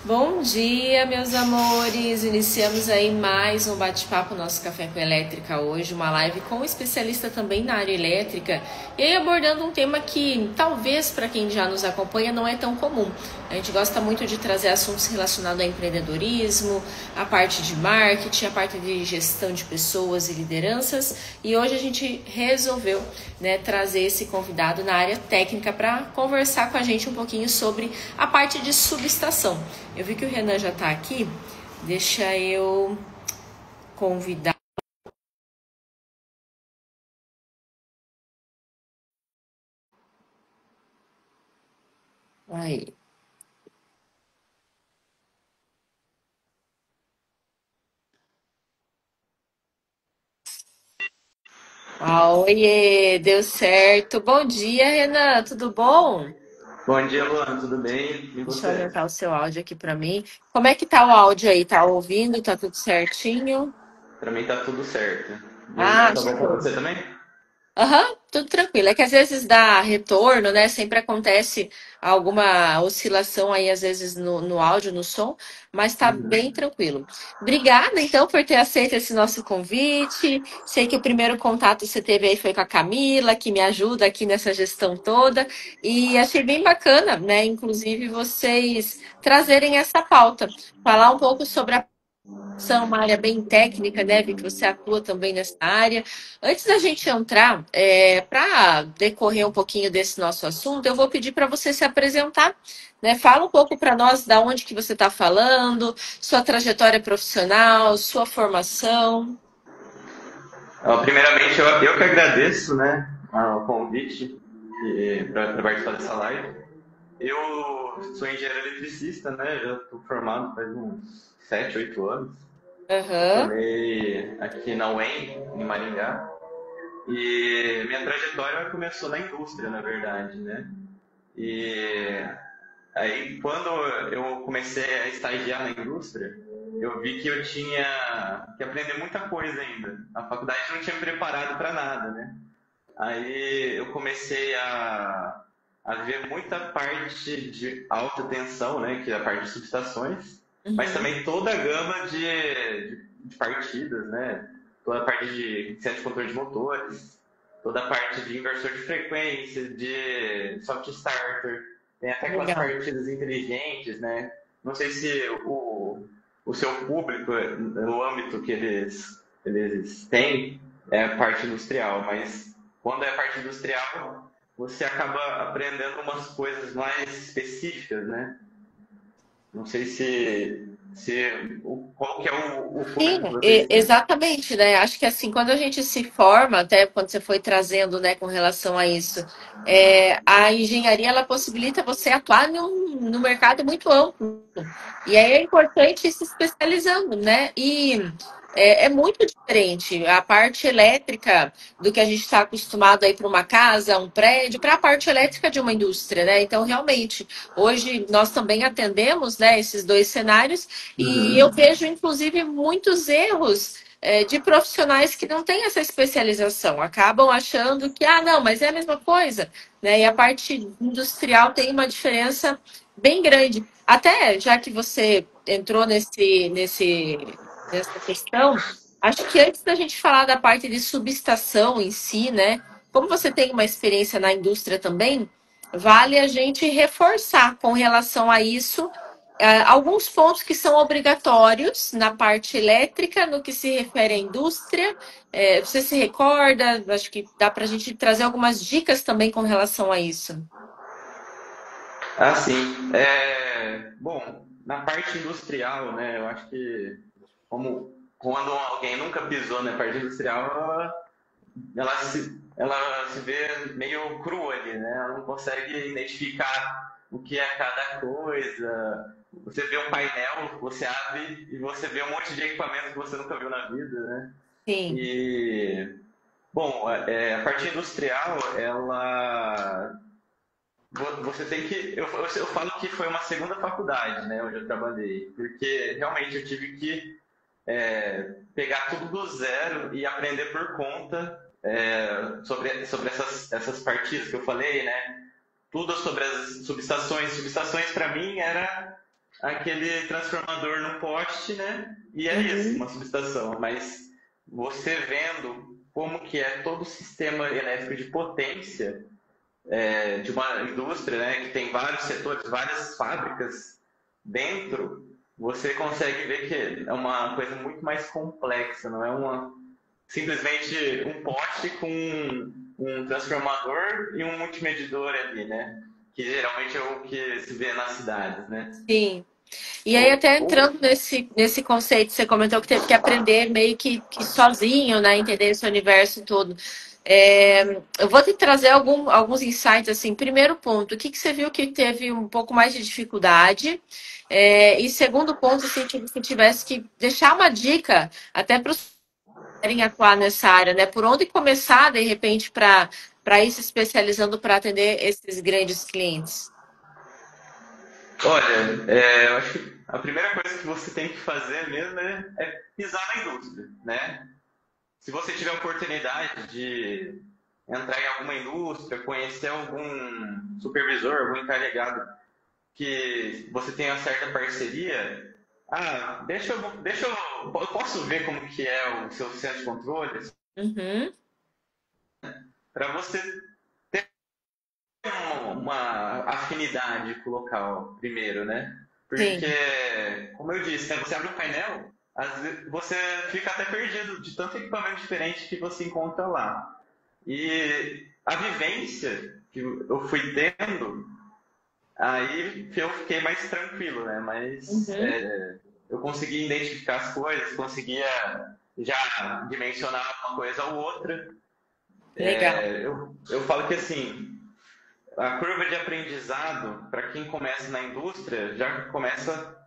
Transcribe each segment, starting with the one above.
Bom dia, meus amores! Iniciamos aí mais um bate-papo nosso Café com Elétrica hoje, uma live com um especialista também na área elétrica, e aí abordando um tema que talvez para quem já nos acompanha não é tão comum. A gente gosta muito de trazer assuntos relacionados a empreendedorismo, a parte de marketing, a parte de gestão de pessoas e lideranças, e hoje a gente resolveu, trazer esse convidado na área técnica para conversar com a gente um pouquinho sobre a parte de subestação. Eu vi que o Renan já está aqui, deixa eu convidar. Aí. Oiê, deu certo. Bom dia, Renan, tudo bom? Bom dia, Luana, tudo bem? E Deixa eu você? aumentar o seu áudio aqui para mim. Como é que tá o áudio aí? Tá ouvindo? Tá tudo certinho? Pra mim tá tudo certo. E aí, Ah, tá bom pra show. você também? Aham, tudo tranquilo. É que às vezes dá retorno, né? Sempre acontece alguma oscilação aí, às vezes, no áudio, no som, mas tá bem Uhum. tranquilo. Obrigada, então, por ter aceito esse nosso convite. Sei que o primeiro contato você teve aí foi com a Camila, que me ajuda aqui nessa gestão toda, e achei bem bacana, né? Inclusive, vocês trazerem essa pauta, falar um pouco sobre a são uma área bem técnica, né? Vi que você atua também nessa área. Antes da gente entrar, para decorrer um pouquinho desse nosso assunto, eu vou pedir para você se apresentar, né? Fala um pouco para nós da onde que você está falando, sua trajetória profissional, sua formação. Ó, primeiramente, eu que agradeço, né, o convite para participar dessa live. Eu sou engenheiro eletricista, né? Já estou formado faz uns 7, 8 anos. Eu Aham, formei aqui na UEM, em Maringá. E minha trajetória começou na indústria, na verdade, né? E aí, quando eu comecei a estagiar na indústria, eu vi que eu tinha que aprender muita coisa ainda. A faculdade não tinha me preparado para nada, né? Aí eu comecei a ver muita parte de alta tensão, né? Que é a parte de subestações, mas uhum, também toda a gama de partidas, né? Toda a parte de centro de controle de motores, toda a parte de inversor de frequência, de soft starter, tem até aquelas legal. partidas inteligentes, né? Não sei se o seu público, no âmbito que eles têm, é a parte industrial, mas quando é a parte industrial, você acaba aprendendo umas coisas mais específicas, né? Não sei qual que é o Sim, público que vocês têm. exatamente, né? Acho que assim, quando a gente se forma, até quando você foi trazendo, né, com relação a isso, a engenharia ela possibilita você atuar no mercado muito amplo. E aí é importante ir se especializando, né? E é muito diferente a parte elétrica do que a gente está acostumado aí para uma casa, um prédio, para a parte elétrica de uma indústria, né? Então, realmente, hoje nós também atendemos, né, esses dois cenários. E eu Uhum. vejo, inclusive, muitos erros de profissionais que não têm essa especialização. Acabam achando que, ah, não, mas é a mesma coisa, né? E a parte industrial tem uma diferença bem grande. Até já que você entrou nessa questão, acho que antes da gente falar da parte de subestação em si, né? Como você tem uma experiência na indústria também, vale a gente reforçar com relação a isso alguns pontos que são obrigatórios na parte elétrica, no que se refere à indústria. Você se recorda? Acho que dá para a gente trazer algumas dicas também com relação a isso. Ah, sim. Bom, na parte industrial, né, eu acho que como quando alguém nunca pisou na parte industrial, ela se vê meio crua ali, né? Ela não consegue identificar o que é cada coisa. Você vê um painel, você abre e você vê um monte de equipamento que você nunca viu na vida, né? Sim. E, bom, a parte industrial, você tem que. Eu falo que foi uma segunda faculdade, né, onde eu trabalhei, porque realmente eu tive que pegar tudo do zero e aprender por conta sobre essas partidas que eu falei, né? Tudo sobre as subestações. Subestações para mim era aquele transformador no poste, né? E é isso, Uhum. uma subestação. Mas você vendo como que é todo o sistema elétrico de potência de uma indústria, né, que tem vários setores, várias fábricas dentro, você consegue ver que é uma coisa muito mais complexa, não é simplesmente um poste com um transformador e um multimedidor ali, né? Que geralmente é o que se vê nas cidades, né? Sim. E aí, Ou, até ou, entrando nesse conceito, você comentou que teve que aprender meio que sozinho, né? Entender esse universo todo. Eu vou te trazer alguns insights, assim. Primeiro ponto, o que você viu que teve um pouco mais de dificuldade? E segundo ponto, assim, que você tivesse que deixar uma dica até para os que querem atuar nessa área, né? Por onde começar, de repente, para ir se especializando para atender esses grandes clientes. olha, eu acho que a primeira coisa que você tem que fazer mesmo é pisar na indústria, né? Se você tiver a oportunidade de entrar em alguma indústria, conhecer algum supervisor, algum encarregado que você tenha certa parceria, eu posso ver como que é o seu centro de controle, Uhum, para você ter uma afinidade com o local primeiro, né? Porque, sim, como eu disse, né, você abre um painel, às vezes você fica até perdido de tanto equipamento diferente que você encontra lá. E a vivência que eu fui tendo, aí eu fiquei mais tranquilo, né? Mas uhum, eu conseguia identificar as coisas, conseguia já dimensionar uma coisa ou outra. legal. Eu falo que assim, a curva de aprendizado para quem começa na indústria já começa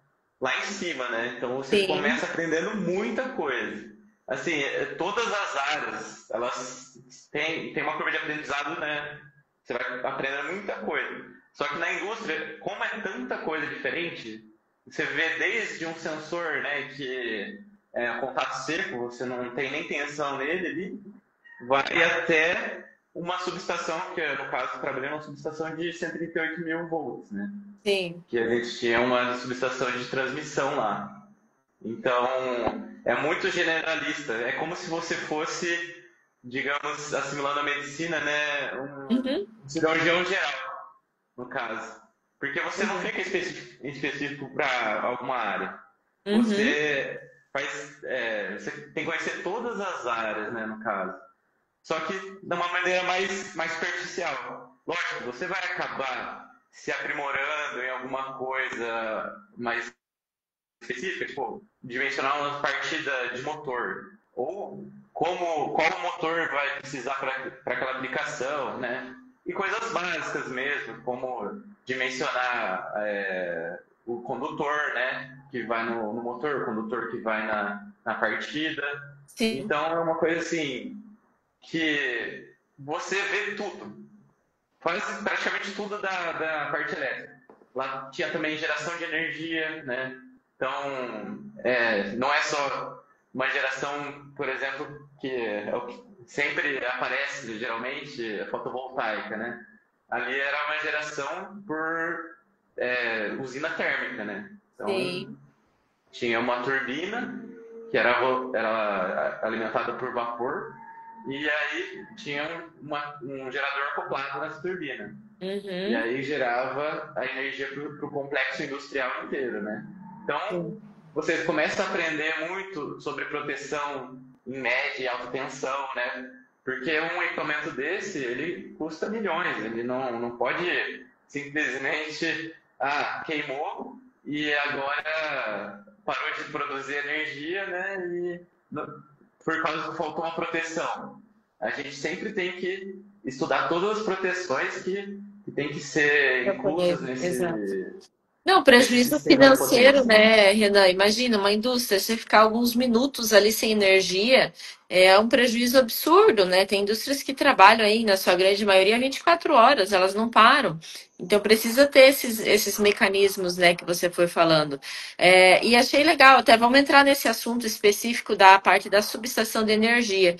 lá em cima, né? Então você Sim, começa aprendendo muita coisa. Assim, todas as áreas, elas têm uma curva de aprendizado, né? Você vai aprendendo muita coisa. Só que na indústria, como é tanta coisa diferente, você vê desde um sensor, né, que é contato seco, você não tem nem tensão nele ali, vai até uma subestação, que no caso trabalhei numa subestação de 138 mil volts, né? sim. Que a gente tinha uma subestação de transmissão lá. Então, é muito generalista. É como se você fosse, digamos, assimilando a medicina, né? Uhum, Um cirurgião geral, no caso. Porque você não uhum, fica específico para alguma área. uhum. Você você tem que conhecer todas as áreas, né, no caso. Só que de uma maneira mais superficial. Lógico, você vai acabar se aprimorando em alguma coisa mais específica, tipo, dimensionar uma partida de motor. Ou qual motor vai precisar para aquela aplicação, né? E coisas básicas mesmo, como dimensionar o condutor, né? Que vai no motor, o condutor que vai na partida. Sim, Então é uma coisa assim, que você vê tudo, quase praticamente tudo da parte elétrica. Lá tinha também geração de energia, né? Então, não é só uma geração, por exemplo, que é o que sempre aparece geralmente, a fotovoltaica, né? Ali era uma geração por usina térmica, né? Então, sim. tinha uma turbina que era alimentada por vapor e aí tinha um gerador acoplado nessa turbina. E Uhum, aí gerava a energia para o complexo industrial inteiro, né? Então, sim. você começa a aprender muito sobre proteção em média e alta tensão, né? Porque um equipamento desse, ele custa milhões, ele não pode simplesmente, queimou e agora parou de produzir energia, né? Por causa que faltou uma proteção. A gente sempre tem que estudar todas as proteções que tem que ser Eu inclusas conheço, exato. nesse, Não, nesse prejuízo sistema de financeiro, potência. né, Renan? Imagina uma indústria, você ficar alguns minutos ali sem energia. é um prejuízo absurdo, né? Tem indústrias que trabalham aí, na sua grande maioria, 24 horas, elas não param. Então precisa ter esses mecanismos, né, que você foi falando. E achei legal, até vamos entrar nesse assunto específico da parte da subestação de energia.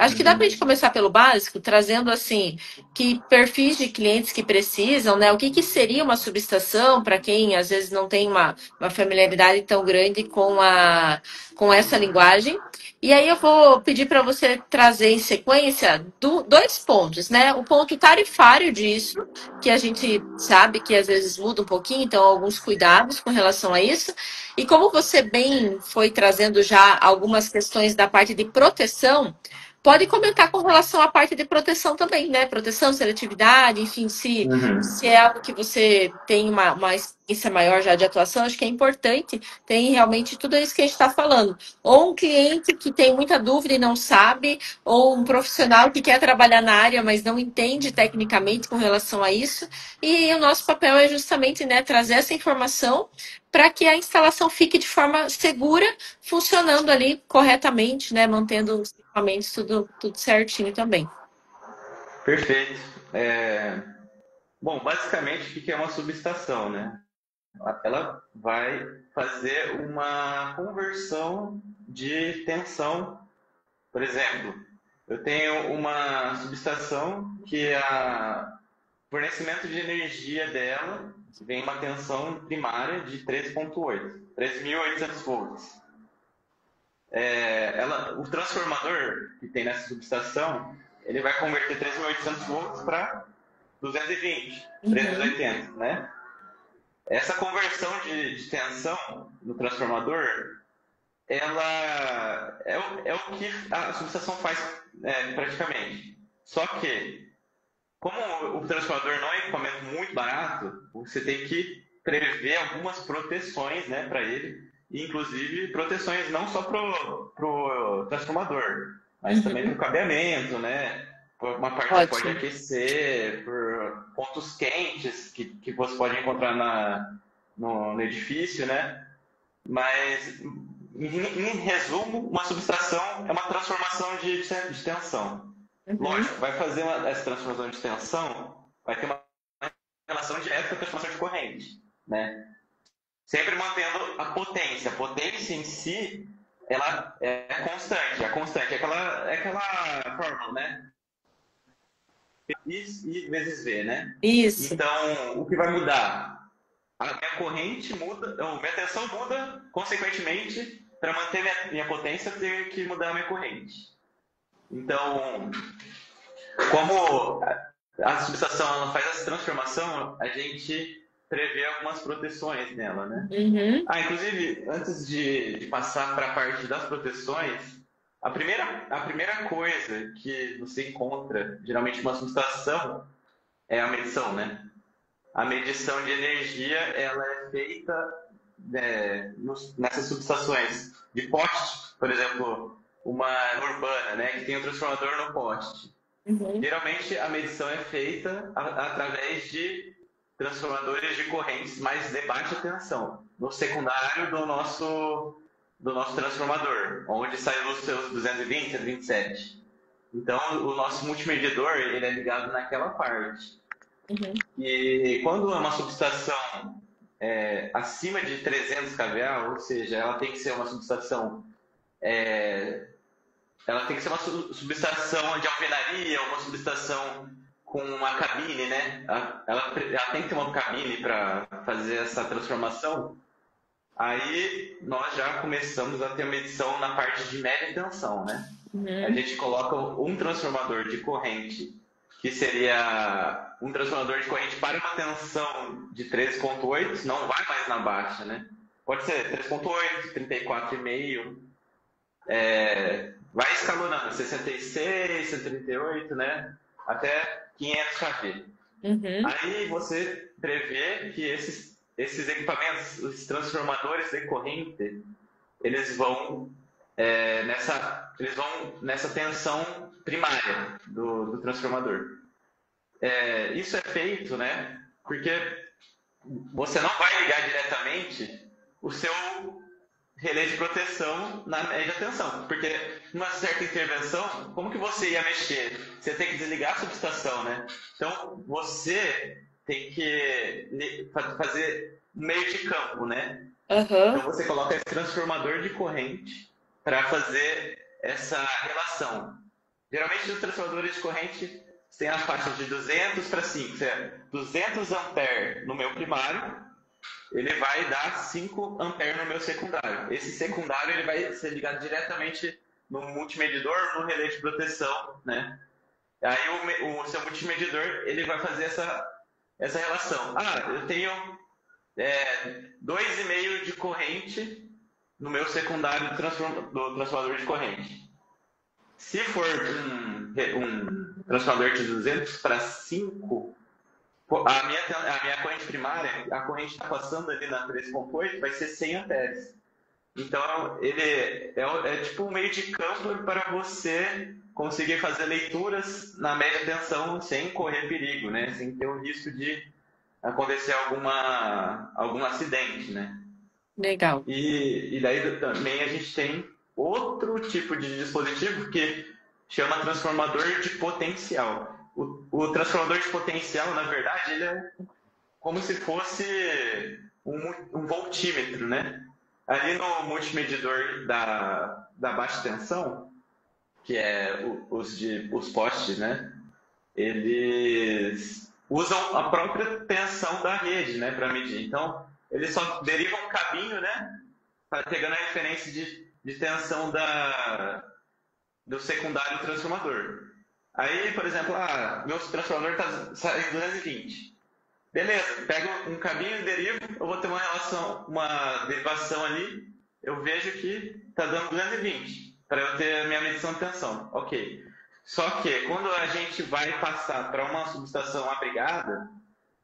Acho que dá para a gente Uhum. começar pelo básico, trazendo assim, que perfis de clientes que precisam, né? O que, que seria uma subestação para quem às vezes não tem uma familiaridade tão grande com essa linguagem. E aí eu vou pedir para você trazer em sequência dois pontos, né? O ponto tarifário disso, que a gente sabe que às vezes muda um pouquinho, então alguns cuidados com relação a isso. E como você bem foi trazendo já algumas questões da parte de proteção, pode comentar com relação à parte de proteção também, né? Proteção, seletividade, enfim, se Uhum. é algo que você tem uma experiência maior já de atuação, acho que é importante, tem realmente tudo isso que a gente está falando. Ou um cliente que tem muita dúvida e não sabe, ou um profissional que quer trabalhar na área, mas não entende tecnicamente com relação a isso. E o nosso papel é justamente, né, trazer essa informação para que a instalação fique de forma segura, funcionando ali corretamente, né, mantendo os equipamentos tudo certinho também. Perfeito. Bom, basicamente, o que é uma subestação, né? Ela vai fazer uma conversão de tensão. Por exemplo, eu tenho uma subestação que o fornecimento de energia dela vem uma tensão primária de 3.8, 3.800 volts. O transformador que tem nessa subestação, ele vai converter 3.800 volts para 220, Uhum, 380, né? Essa conversão de tensão no transformador, ela é o que a subestação faz praticamente. Só que, como o transformador não é um equipamento muito barato, você tem que prever algumas proteções, né, para ele, e inclusive proteções não só para o transformador, mas também para uhum. o cabeamento, né? Por uma parte que pode Ótimo. aquecer, por pontos quentes que você pode encontrar no edifício, né? Mas, em resumo, uma subestação é uma transformação de tensão. Uhum. Lógico, vai fazer essa transformação de tensão, vai ter uma relação direta com a transformação de corrente, né? Sempre mantendo a potência. A potência em si, ela é constante. A constante é aquela fórmula, né? I vezes V, né? Isso. Então, o que vai mudar? A minha corrente muda, ou minha tensão muda, consequentemente, para manter minha potência, eu tenho que mudar a minha corrente. Então, como a subestação ela faz essa transformação, a gente prevê algumas proteções nela, né? Uhum. Inclusive, antes de passar para a parte das proteções, a primeira coisa que você encontra, geralmente, numa subestação é a medição, né? A medição de energia ela é feita nessas subestações de poste, por exemplo, uma urbana, né, que tem um transformador no poste. Uhum. Geralmente a medição é feita através de transformadores de correntes mais de baixa tensão, no secundário do nosso transformador, onde sai os seus 220 a 27. Então o nosso multimedidor ele é ligado naquela parte. Uhum. E quando é uma subestação acima de 300 kVA, ou seja, ela tem que ser uma subestação subestação de alvenaria, uma subestação com uma cabine, né? Ela tem que ter uma cabine para fazer essa transformação. Aí nós já começamos a ter medição na parte de média tensão, né? A Uhum. gente coloca um transformador de corrente, que seria um transformador de corrente para uma tensão de 3.8, não vai mais na baixa, né? Pode ser 3.8, 34,5, vai escalonando, 66, 138, né? Até 500 kV. Uhum. Aí você prevê que esses equipamentos, os transformadores de corrente, eles vão nessa tensão primária do transformador. Isso é feito, né? Porque você não vai ligar diretamente o seu relé de proteção na média tensão, porque numa certa intervenção, como que você ia mexer? Você tem que desligar a subestação, né? Então, você tem que fazer meio de campo, né? Então, Aham. você coloca esse transformador de corrente para fazer essa relação. Geralmente, os transformadores de corrente têm a faixa de 200 para 5, 200 ampere no meu primário, ele vai dar 5 amperes no meu secundário. Esse secundário ele vai ser ligado diretamente no multimedidor, no relé de proteção, né? Aí o seu multimedidor ele vai fazer essa relação. Eu tenho 2,5 de corrente no meu secundário do transformador de corrente. Se for um transformador de 200 para 5, a minha corrente primária, a corrente está passando ali na 3,8, vai ser 100 amperes. Então, ele é tipo um meio de campo para você conseguir fazer leituras na média tensão sem correr perigo, né? Sem ter o risco de acontecer algum acidente, né? Legal. E daí também a gente tem outro tipo de dispositivo que chama transformador de potencial. O transformador de potencial, na verdade, ele é como se fosse um voltímetro, né? Ali no multimedidor da baixa tensão, que é os postes, né? Eles usam a própria tensão da rede, né, para medir. Então, eles só derivam um cabinho, né, pegando a referência de tensão do secundário transformador. Aí, por exemplo, meu transformador está saindo 220. Beleza, pego um caminho e derivo, eu vou ter uma derivação ali, eu vejo que está dando 220, para eu ter a minha medição de tensão. Ok. Só que, quando a gente vai passar para uma subestação abrigada,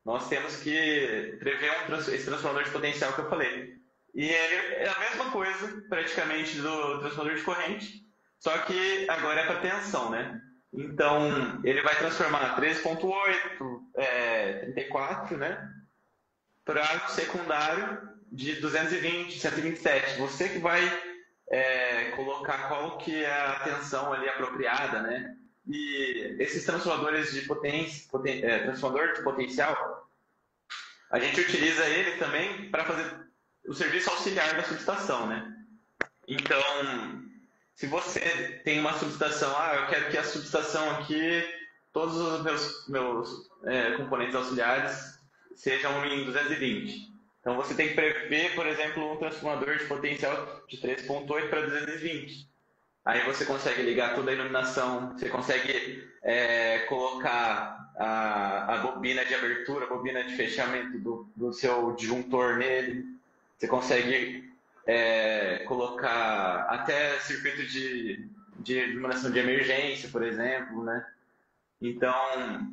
nós temos que prever esse transformador de potencial que eu falei. E ele é a mesma coisa, praticamente, do transformador de corrente, só que agora é para tensão, né? Então, ele vai transformar 13,8, 34, né? Para o secundário de 220, 127. Você que vai colocar qual que é a tensão ali apropriada, né? E esses transformadores de transformador de potencial, a gente utiliza ele também para fazer o serviço auxiliar da subestação, né? Então, se você tem uma subestação, eu quero que a subestação aqui, todos os meus componentes auxiliares sejam em 220. Então você tem que prever, por exemplo, um transformador de potencial de 3,8 para 220. Aí você consegue ligar toda a iluminação, você consegue colocar a bobina de abertura, a bobina de fechamento do seu disjuntor nele. Você consegue colocar até circuito de iluminação de emergência, por exemplo, né? Então,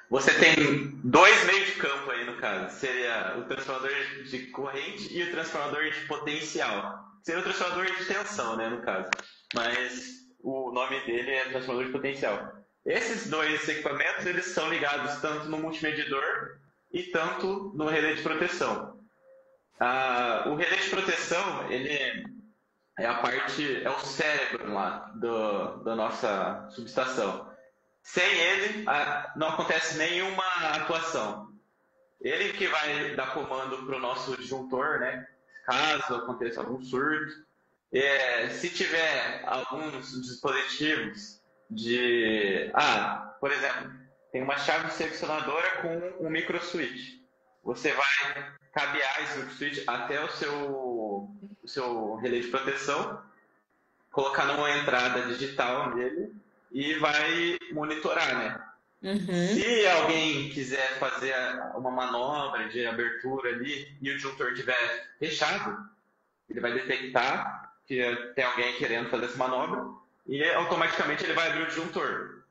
você tem dois meios de campo aí no caso. Seria o transformador de corrente e o transformador de potencial. Seria o transformador de tensão, né, no caso. Mas o nome dele é transformador de potencial. Esses dois equipamentos, eles são ligados tanto no multimedidor e tanto no relé de proteção. O relé de proteção, ele é o cérebro lá da nossa subestação. Sem ele, não acontece nenhuma atuação. Ele que vai dar comando para o nosso disjuntor, né? Caso aconteça algum surto. Se tiver alguns dispositivos por exemplo, tem uma chave selecionadora com um micro switch. Você vai cabear esse micro switch até o seu relé de proteção, colocar numa entrada digital nele e vai monitorar, né? Uhum. Se alguém quiser fazer uma manobra de abertura ali e o disjuntor estiver fechado, ele vai detectar que tem alguém querendo fazer essa manobra e automaticamente ele vai abrir o disjuntor.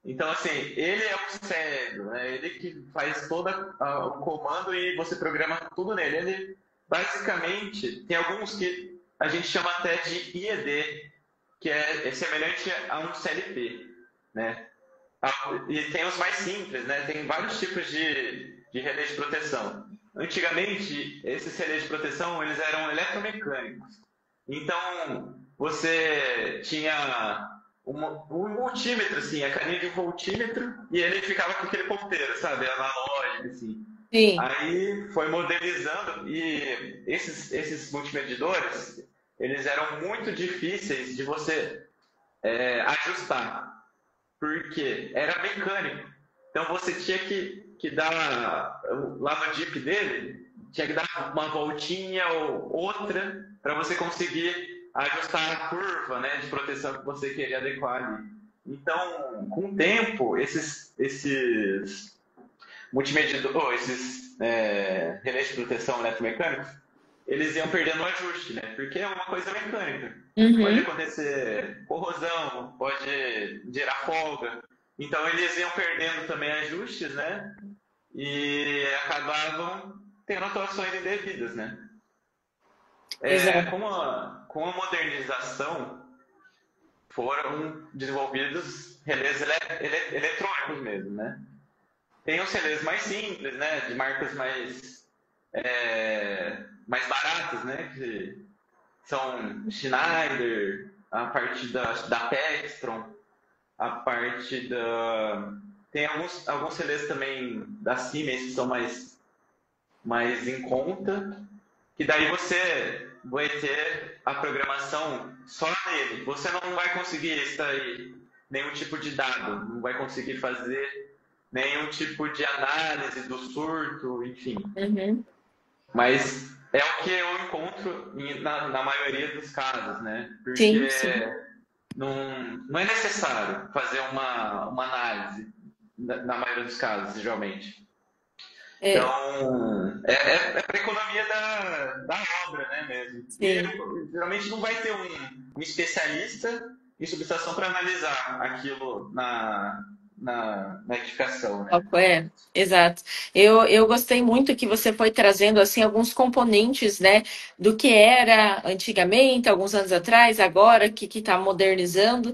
Então, assim, ele é o cérebro, né? Ele que faz todo o comando e você programa tudo nele. Ele, basicamente, tem alguns que a gente chama até de IED, que é semelhante a um CLP, né? E tem os mais simples, né? Tem vários tipos de relé de proteção. antigamente, esses relés de proteção, eles eram eletromecânicos. Então, você tinha um multímetro, assim, a caninha de voltímetro, e ele ficava com aquele ponteiro, sabe? Analógico, assim. Sim. Aí foi modernizando e esses multimedidores, eles eram muito difíceis de você ajustar, porque era mecânico. Então você tinha que dar, lá no Jeep dele, tinha que dar uma voltinha ou outra para você conseguir ajustar a curva, né, de proteção que você queria adequar ali. Então, com o tempo, esses multimedidores, esses relés de proteção eletromecânicos, eles iam perdendo o ajuste, né? Porque é uma coisa mecânica. Pode Uhum. acontecer corrosão, pode gerar folga. Então eles iam perdendo também ajustes, né? E acabavam tendo atuações indevidas, né? Exato. Com a modernização foram desenvolvidos relés eletrônicos mesmo, né? Tem os relés mais simples, né? De marcas mais baratas, né? Que são Schneider, a parte da Textron, a parte da. Tem alguns relés também da Siemens que são mais em conta, que daí você vai ter a programação só nele. Você não vai conseguir extrair nenhum tipo de dado, não vai conseguir fazer nenhum tipo de análise do surto, enfim. Uhum. Mas é o que eu encontro na maioria dos casos, né? Sim, Porque sim. não é necessário fazer uma análise na maioria dos casos, geralmente. É, Então, é para economia da obra, né, mesmo. E sim. geralmente não vai ter um especialista em subestação para analisar aquilo na edificação, né? Foco, é, exato. Eu gostei muito que você foi trazendo assim alguns componentes, né, do que era antigamente, alguns anos atrás, agora que está modernizando.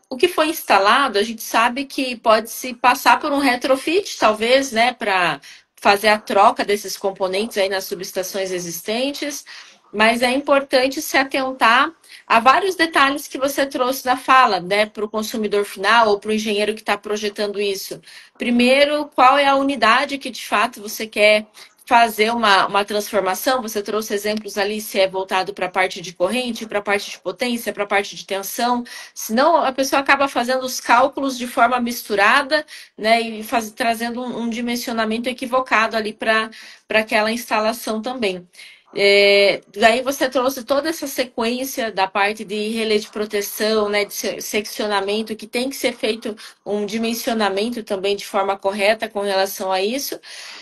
O que foi instalado, a gente sabe que pode se passar por um retrofit, talvez, né, para fazer a troca desses componentes aí nas subestações existentes. Mas é importante se atentar a vários detalhes que você trouxe na fala, né, para o consumidor final ou para o engenheiro que está projetando isso. Primeiro, qual é a unidade que de fato você quer fazer uma transformação? Você trouxe exemplos ali se é voltado para a parte de corrente, para a parte de potência, para a parte de tensão. Senão a pessoa acaba fazendo os cálculos de forma misturada, né, e trazendo um dimensionamento equivocado ali para aquela instalação também. Daí você trouxe toda essa sequência da parte de relé de proteção, né, de seccionamento, que tem que ser feito um dimensionamento também de forma correta com relação a isso.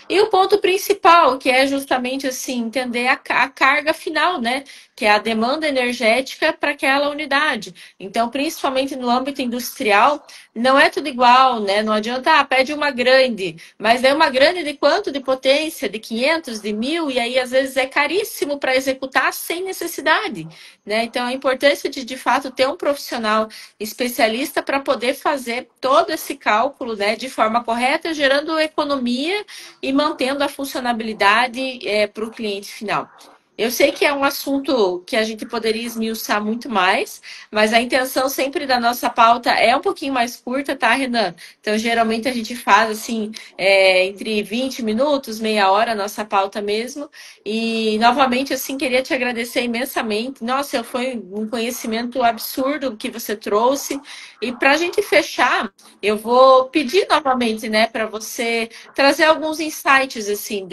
E o ponto principal, que é justamente assim, entender a carga final, né? Que é a demanda energética para aquela unidade. Então, principalmente no âmbito industrial, não é tudo igual, né? Não adianta, pede uma grande, mas é uma grande de quanto de potência? De 500, de 1000, e aí às vezes é caríssimo para executar sem necessidade, né? Então, a importância de fato ter um profissional especialista para poder fazer todo esse cálculo, né, de forma correta, gerando economia e mantendo a funcionalidade para o cliente final. Eu sei que é um assunto que a gente poderia esmiuçar muito mais, mas a intenção sempre da nossa pauta é um pouquinho mais curta, tá, Renan? Então, geralmente a gente faz assim, entre 20 minutos, meia hora, a nossa pauta mesmo. E, novamente, assim, queria te agradecer imensamente. Nossa, foi um conhecimento absurdo que você trouxe. E para a gente fechar, eu vou pedir novamente, né, para você trazer alguns insights, assim,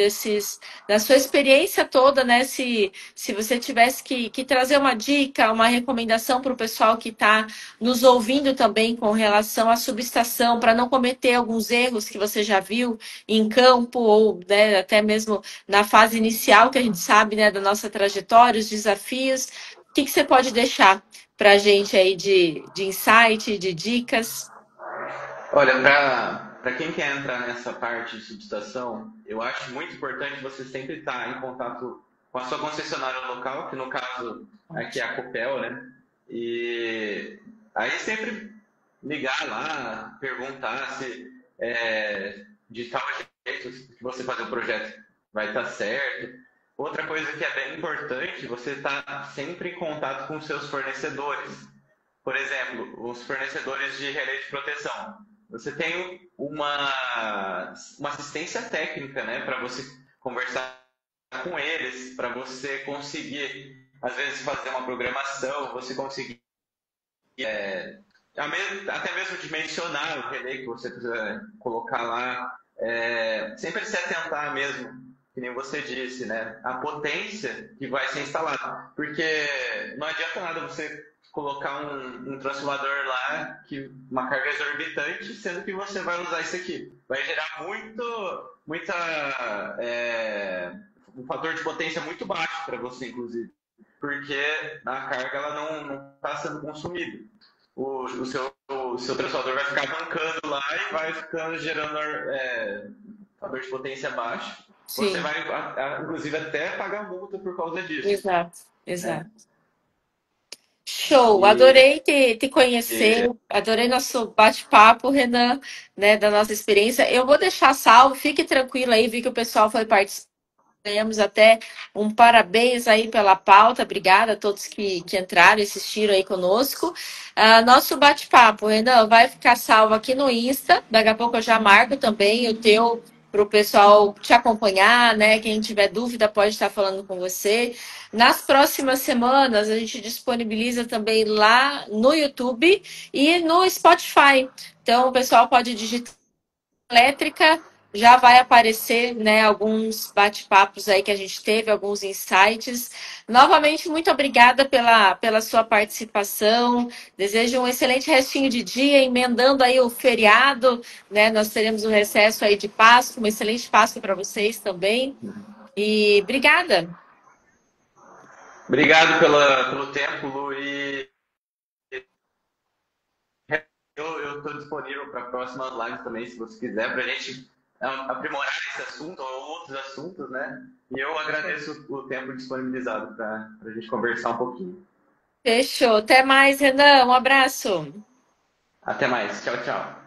da sua experiência toda, né? Se você tivesse que trazer uma dica, uma recomendação para o pessoal que está nos ouvindo também com relação à subestação, para não cometer alguns erros que você já viu em campo ou, né, até mesmo na fase inicial, que a gente sabe, né, da nossa trajetória, os desafios. O que você pode deixar para a gente aí de insight, de dicas? Olha, para quem quer entrar nessa parte de subestação, eu acho muito importante você sempre estar em contato com a sua concessionária local, que no caso aqui é a Copel, né? E aí sempre ligar lá, perguntar se de tal jeito que você fazer o projeto vai estar certo. Outra coisa que é bem importante, você está sempre em contato com os seus fornecedores. Por exemplo, os fornecedores de relé de proteção. Você tem uma assistência técnica, né, para você conversar com eles, para você conseguir, às vezes, fazer uma programação, você conseguir até mesmo dimensionar o relé que você precisa colocar lá, sempre se atentar mesmo, que nem você disse, né? A potência que vai ser instalada. Porque não adianta nada você colocar um transformador lá, que uma carga exorbitante, sendo que você vai usar isso aqui. Vai gerar um fator de potência muito baixo para você, inclusive. Porque a carga ela não está sendo consumida. O seu transformador vai ficar mancando lá e vai ficando gerando fator de potência baixo. Você Sim, vai, inclusive, até pagar multa por causa disso. exato, Né? exato. Show, E, adorei te conhecer, e adorei nosso bate-papo, Renan, né, da nossa experiência. Eu vou deixar salvo, fique tranquilo aí, vi que o pessoal foi participar. Ganhamos até um parabéns aí pela pauta. Obrigada a todos que entraram e assistiram aí conosco. Nosso bate-papo, Renan, vai ficar salvo aqui no Insta. Daqui a pouco eu já marco também o teu para o pessoal te acompanhar, né? Quem tiver dúvida pode estar falando com você. Nas próximas semanas, a gente disponibiliza também lá no YouTube e no Spotify. Então, o pessoal pode digitar elétrica, já vai aparecer, né, alguns bate-papos aí que a gente teve, alguns insights. Novamente, muito obrigada pela sua participação. Desejo um excelente restinho de dia, emendando aí o feriado, né? Nós teremos um recesso aí de Páscoa, um excelente Páscoa para vocês também. E obrigada. obrigado pelo tempo, Lu. E eu estou disponível para próximas lives também, se você quiser, para a gente aprimorar esse assunto ou outros assuntos, né? E eu agradeço o tempo disponibilizado para a gente conversar um pouquinho. Fechou. Até mais, Renan. Um abraço. Até mais. Tchau, tchau.